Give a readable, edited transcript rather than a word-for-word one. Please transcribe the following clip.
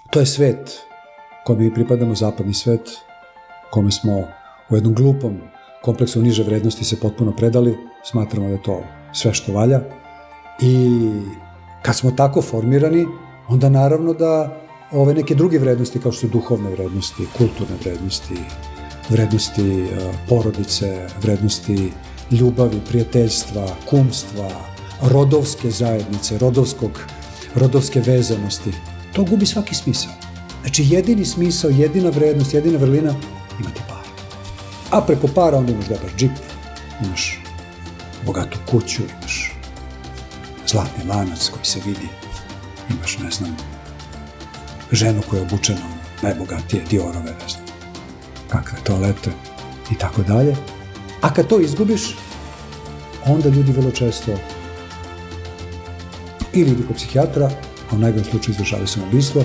To je svet kome mi pripadamo, zapadni svet, kome smo u jednom glupom kompleksu niže vrednosti se potpuno predali, smatramo da je to sve što valja i kad smo tako formirani, onda naravno da ove neke druge vrednosti kao što su duhovne vrednosti, kulturne vrednosti, vrednosti porodice, vrednosti ljubavi, prijateljstva, kumstva, rodovske zajednice, rodovske vezanosti, to gubi svaki smisao. Znači, jedini smisao, jedina vrednost, jedina vrlina, imati para. A preko para onda imaš dobar džip, imaš bogatu kuću, imaš zlatni lanac koji se vidi, imaš, ne znam, ženu koja je obučena u najbogatije Diorove, ne znam, kakve toalete i tako dalje. A kad to izgubiš, onda ljudi vrlo često ili idu kod psihijatra, a u najgorem slučaju izvršavaju samoubistvo,